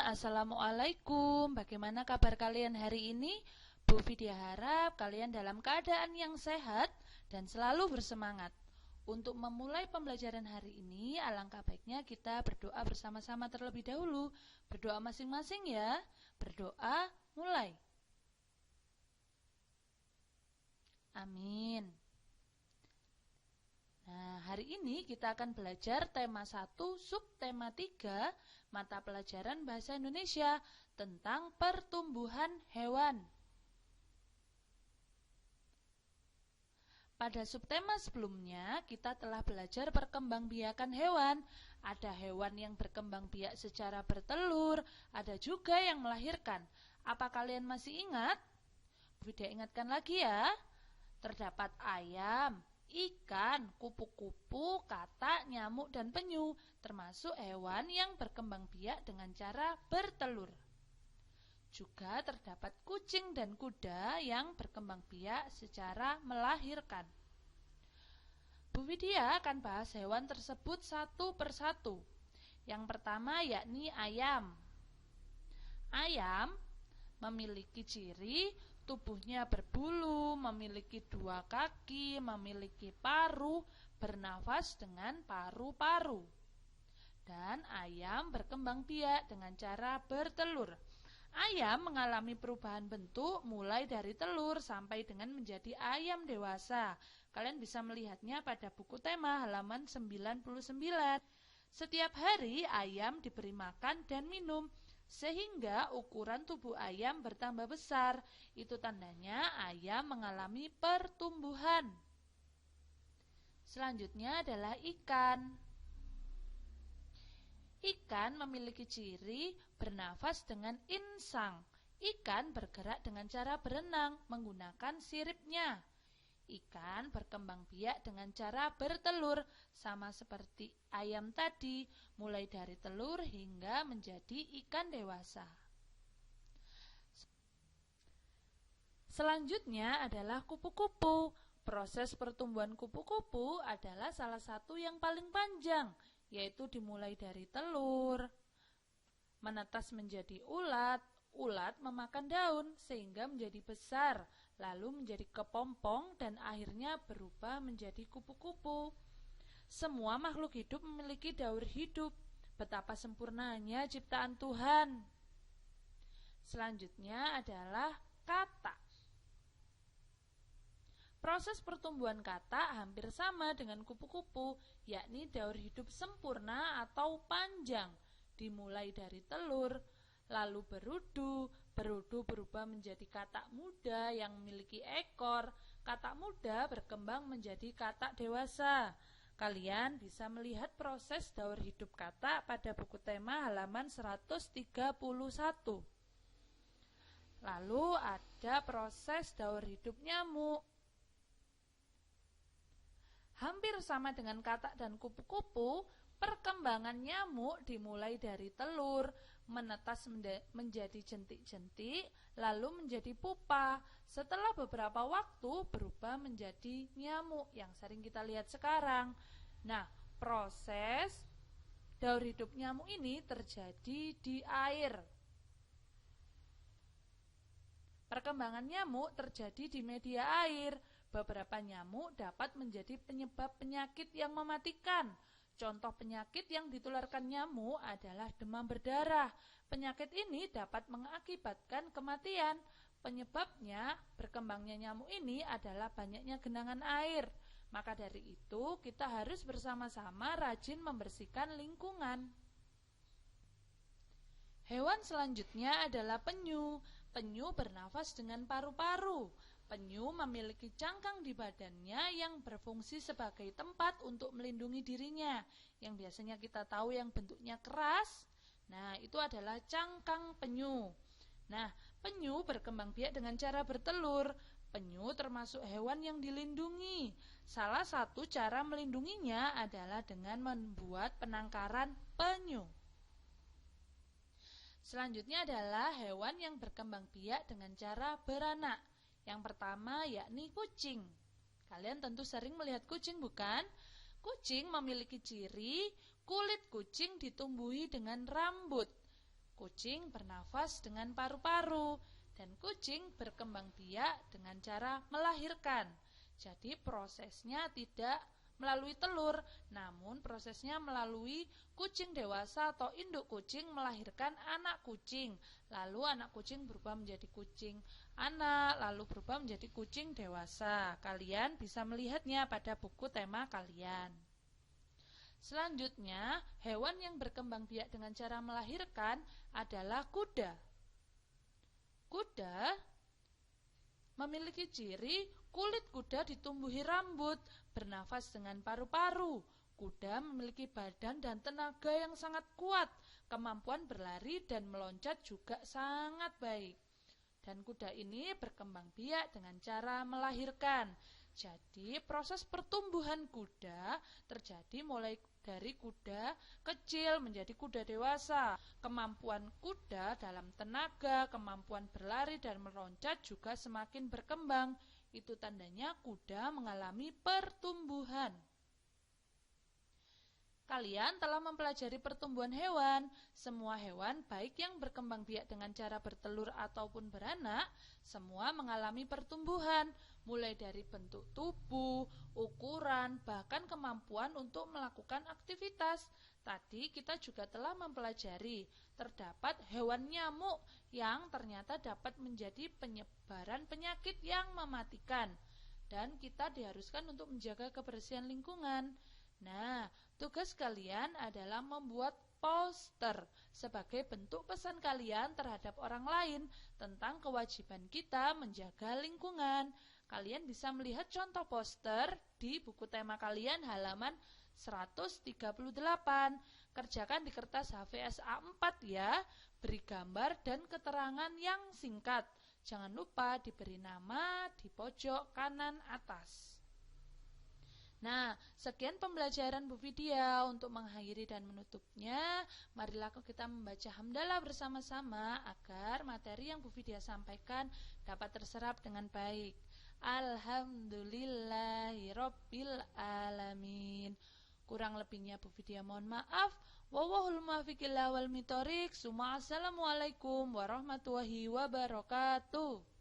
Assalamualaikum. Bagaimana kabar kalian hari ini? Bu Vidya harap kalian dalam keadaan yang sehat dan selalu bersemangat. Untuk memulai pembelajaran hari ini, alangkah baiknya kita berdoa bersama-sama terlebih dahulu. Berdoa masing-masing ya. Berdoa, mulai. Amin. Nah, hari ini kita akan belajar tema 1, subtema 3, mata pelajaran Bahasa Indonesia tentang pertumbuhan hewan. Pada subtema sebelumnya, kita telah belajar perkembangbiakan hewan. Ada hewan yang berkembang biak secara bertelur, ada juga yang melahirkan. Apa kalian masih ingat? Bunda ingatkan lagi ya. Terdapat ayam, ikan, kupu-kupu, katak, nyamuk, dan penyu, termasuk hewan yang berkembang biak dengan cara bertelur. Juga terdapat kucing dan kuda yang berkembang biak secara melahirkan. Bu Widya akan bahas hewan tersebut satu persatu. Yang pertama yakni ayam. Ayam memiliki ciri tubuhnya berbulu, memiliki 2 kaki, memiliki paruh, bernafas dengan paru-paru. Dan ayam berkembang biak dengan cara bertelur. Ayam mengalami perubahan bentuk mulai dari telur sampai dengan menjadi ayam dewasa. Kalian bisa melihatnya pada buku tema halaman 99. Setiap hari ayam diberi makan dan minum, sehingga ukuran tubuh ayam bertambah besar. Itu tandanya ayam mengalami pertumbuhan. Selanjutnya adalah ikan. Ikan memiliki ciri bernafas dengan insang. Ikan bergerak dengan cara berenang menggunakan siripnya. Ikan berkembang biak dengan cara bertelur, sama seperti ayam tadi, mulai dari telur hingga menjadi ikan dewasa. Selanjutnya adalah kupu-kupu. Proses pertumbuhan kupu-kupu adalah salah satu yang paling panjang, yaitu dimulai dari telur, menetas menjadi ulat, ulat memakan daun sehingga menjadi besar, lalu menjadi kepompong dan akhirnya berubah menjadi kupu-kupu. Semua makhluk hidup memiliki daur hidup. Betapa sempurnanya ciptaan Tuhan. Selanjutnya adalah katak. Proses pertumbuhan katak hampir sama dengan kupu-kupu, yakni daur hidup sempurna atau panjang, dimulai dari telur, lalu berudu. Berudu berubah menjadi katak muda yang memiliki ekor. Katak muda berkembang menjadi katak dewasa. Kalian bisa melihat proses daur hidup katak pada buku tema halaman 131. Lalu ada proses daur hidup nyamuk. Hampir sama dengan katak dan kupu-kupu, perkembangan nyamuk dimulai dari telur, menetas menjadi jentik-jentik, lalu menjadi pupa. Setelah beberapa waktu berubah menjadi nyamuk yang sering kita lihat sekarang. Nah, proses daur hidup nyamuk ini terjadi di air. Perkembangan nyamuk terjadi di media air. Beberapa nyamuk dapat menjadi penyebab penyakit yang mematikan. Contoh penyakit yang ditularkan nyamuk adalah demam berdarah. Penyakit ini dapat mengakibatkan kematian. Penyebabnya berkembangnya nyamuk ini adalah banyaknya genangan air. Maka dari itu kita harus bersama-sama rajin membersihkan lingkungan. Hewan selanjutnya adalah penyu. Penyu bernafas dengan paru-paru. Penyu memiliki cangkang di badannya yang berfungsi sebagai tempat untuk melindungi dirinya, yang biasanya kita tahu yang bentuknya keras. Nah, itu adalah cangkang penyu. Nah, penyu berkembang biak dengan cara bertelur. Penyu termasuk hewan yang dilindungi. Salah satu cara melindunginya adalah dengan membuat penangkaran penyu. Selanjutnya adalah hewan yang berkembang biak dengan cara beranak. Yang pertama yakni kucing. Kalian tentu sering melihat kucing, bukan? Kucing memiliki ciri kulit kucing ditumbuhi dengan rambut. Kucing bernafas dengan paru-paru, dan kucing berkembang biak dengan cara melahirkan. Jadi prosesnya tidak melalui telur, namun prosesnya melalui kucing dewasa atau induk kucing melahirkan anak kucing. Lalu anak kucing berubah menjadi kucing anak, lalu berubah menjadi kucing dewasa. Kalian bisa melihatnya pada buku tema kalian. Selanjutnya, hewan yang berkembang biak dengan cara melahirkan adalah kuda. Kuda memiliki ciri kulit kuda ditumbuhi rambut, bernafas dengan paru-paru. Kuda memiliki badan dan tenaga yang sangat kuat, kemampuan berlari dan meloncat juga sangat baik. Dan kuda ini berkembang biak dengan cara melahirkan. Jadi proses pertumbuhan kuda terjadi mulai dari kuda kecil menjadi kuda dewasa. Kemampuan kuda dalam tenaga, kemampuan berlari dan meloncat juga semakin berkembang. Itu tandanya kuda mengalami pertumbuhan. Kalian telah mempelajari pertumbuhan hewan. Semua hewan, baik yang berkembang biak dengan cara bertelur ataupun beranak, semua mengalami pertumbuhan, mulai dari bentuk tubuh, ukuran, bahkan kemampuan untuk melakukan aktivitas. Tadi kita juga telah mempelajari, terdapat hewan nyamuk yang ternyata dapat menjadi penyebaran penyakit yang mematikan, dan kita diharuskan untuk menjaga kebersihan lingkungan. Nah, tugas kalian adalah membuat poster sebagai bentuk pesan kalian terhadap orang lain tentang kewajiban kita menjaga lingkungan. Kalian bisa melihat contoh poster di buku tema kalian halaman 138. Kerjakan di kertas HVS A4 ya. Beri gambar dan keterangan yang singkat. Jangan lupa diberi nama di pojok kanan atas. Nah, sekian pembelajaran Bu Vidya. Untuk mengakhiri dan menutupnya, marilah kita membaca hamdalah bersama-sama agar materi yang Bu Vidya sampaikan dapat terserap dengan baik. Alhamdulillahirabbil alamin. Kurang lebihnya Bu Vidya mohon maaf. Wallahul muwaffiq ila wal thoriq. Assalamualaikum warahmatullahi wabarakatuh.